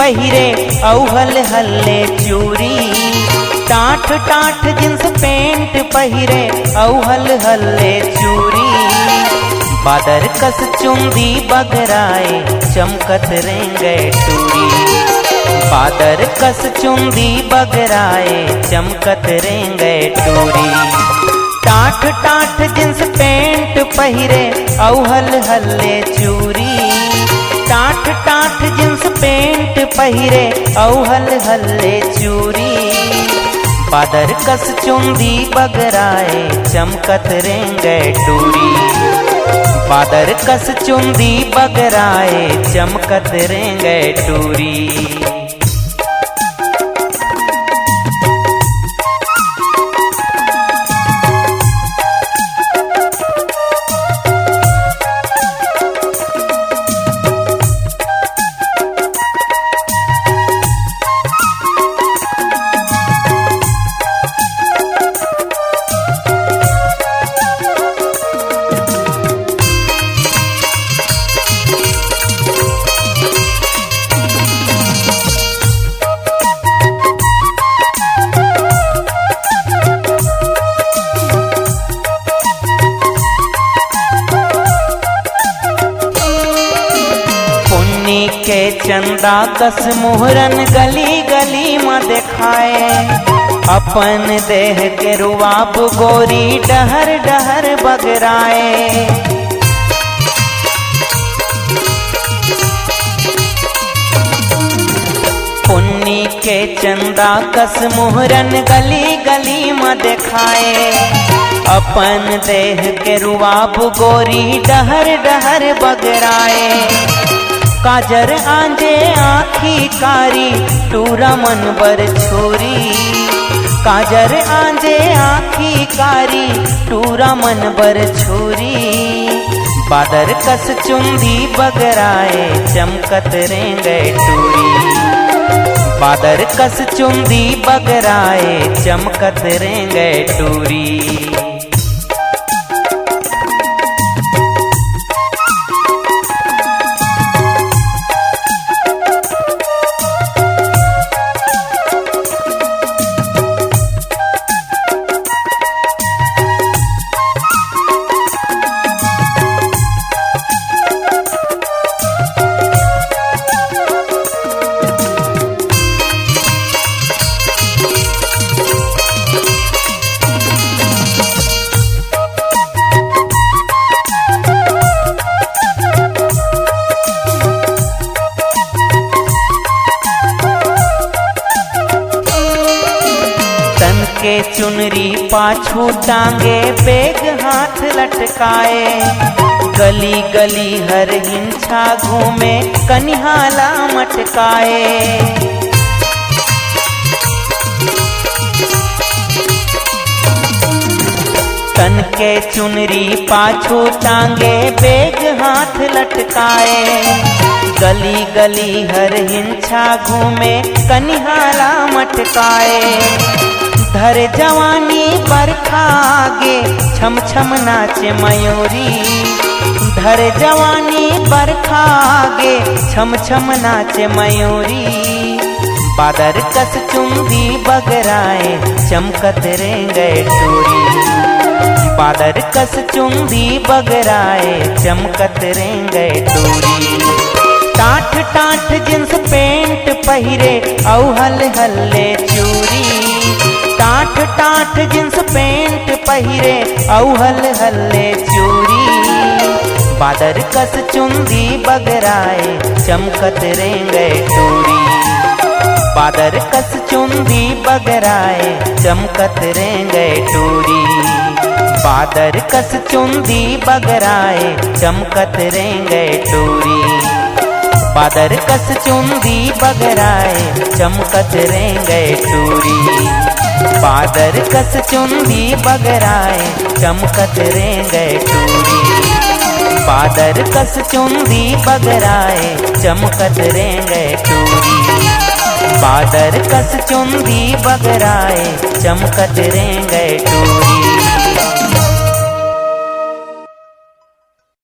पहिरे औहल हल्ले चूरी। टाठ टाठ जींस पेंट पहिरे औहल हल्ले चूरी। बादर कस चुंदी बगराए चमकत रेंगे टूरी। बादर कस चुंदी बगराए चमकत रेंगे टूरी। टाठ टाठ जींस पेंट पहिरे औहल हल्ले चूरी। टाठ टाठ जींस पेंट पहिरे औहल हल्ले चूरी। बादर कस चुंदी बगराए चमकत रेंगे टूरी। बादर कस चुंदी बगराए चमकत रेंगे टूरी। के चंदा कस मोहरन गली गली में देखाए। अपन देह के रुआब गोरी डहर डहर बगराए। पुन्नी के चंदा कस मोहरन गली गली में देखाए। अपन देह के रुआब गोरी डहर डहर बगराए। काजर आंजे आँखी कारी टूरा मन बर छोरी। काजर आंजे आँखी कारी टूरा मन बर छोरी। बादर कस चुंदी बगराए चमकत रेंगे टूरी। बादर कस चुंदी बगराए चमकत रेंगे टूरी। के चुनरी पाछू टांगे बेग हाथ लटकाए। गली गली हर हिंसा घूमे कनिहाला मटकाए। तन के चुनरी पाछू टांगे बेग हाथ लटकाए। गली गली हर हिंसा घूमे कनिहाला मटकाए। धर जवानी बरखा आगे छम छम नाचे मयूरी। धर जवानी बरखा आगे छम छम नाचे मयूरी। बादर कस चुंदी बगराए चमकत रेंगे टूरी। बादर कस चुंदी बगराए चमकत रेंगे टूरी। टाठ टाठ जींस पेंट पहिरे औहल हल्ले चूरी। टाठ टाठ जींस पेंट पहिरे औहल हल्ले चूरी। बादर कस चुंदी बगराए चमकत रेंगे टूरी। बादर कस चुंदी बगराए चमकत रेंगे टूरी। बादर कस चुंदी बगराए चमकत रेंगे टूरी। बादर कस चुंदी बगराए चमकत रेंगे टूरी। बादर कस चुंदी बगराए चमकत रेंगे टूरी। बादर कस चुंदी बगराए चमकत रेंगे टूरी। बादर कस चुंदी बगराए चमकत रेंगे टूरी।